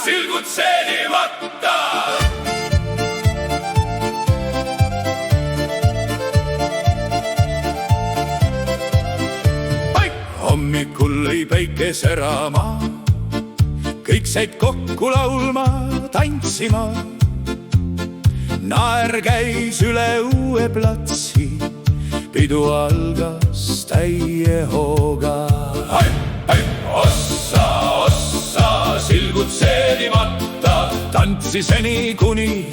silgud seedimata. Hommikul lõi päike särama, kõik said kokku laulma, tantsima. Naer käis üle uue platsi, pidu algas täie hooga. Ossa, ossa, silgud seedimata, tantsi seni kuni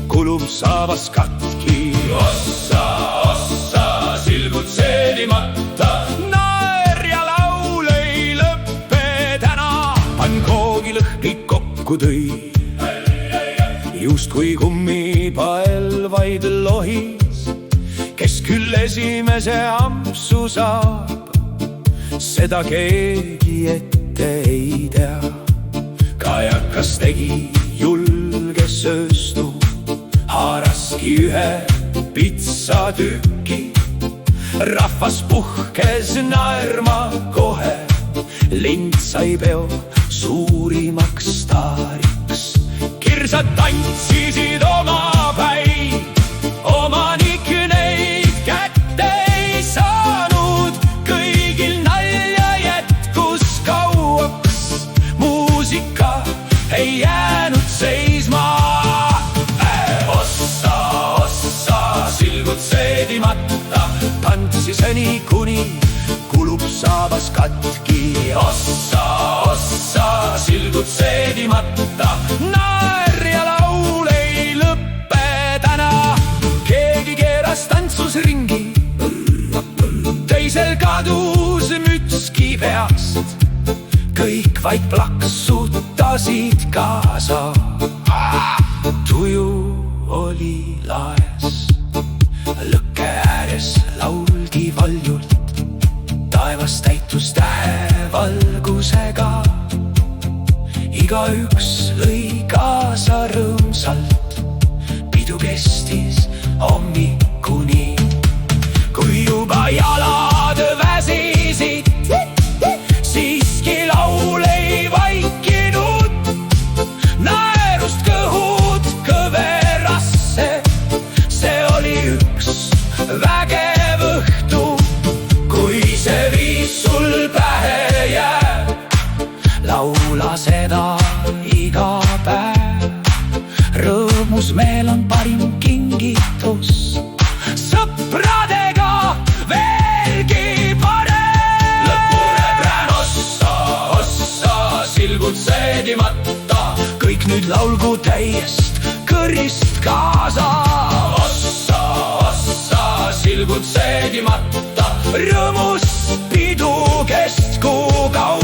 kulub saavas katki. Ossa, ossa, silgud seedimata, lõhkid kokku tõi. Just kui kummipael vaid lohis, kes küll esimese ampsu saab, seda keegi ette ei tea. Kajakas tegi julge sööstu, haaraski ühe pitsatüki. Rahvas puhkes naerma kohe, lind sai peo suurimaks staariks. Kirsad tantsisid omapäi, omanik neid kätte ei saanud. Kõigil nalja jätkus kauaks, muusika ei jäänud seisma. Ossa, ossa, silgud seedimata, tantsi seni kuni kulub saabas katki. Ossa, ossa, silgud seedimata, naer ja laul ei lõppe täna. Keegi keeras tantsus ringi, teisel kadus mütski peast. Kõik vaid plaksutasid kaasa, tuju oli laes. Lõkke ääres lauldi valjult, taevas täitus tähevalgusega. Igaüks lõi kaasa rõõmsalt, pidu kestis hommikuni. Kui juba jalad väsisid, siiski laul ei vaikinud. Naerust kõhud kõverasse, see oli üks vägev õhtu. Kui see viis sul pähe jääb, laula seda iga päev. Rõõmus meel on parim kingitus, sõpradega veelgi parem. Lõpurefrään ossa, ossa, silgud seedimata, kõik nüüd laulgu täiest kõrist kaasa. Ossa, ossa, silgud seedimata, rõõmus pidu kestku kaua.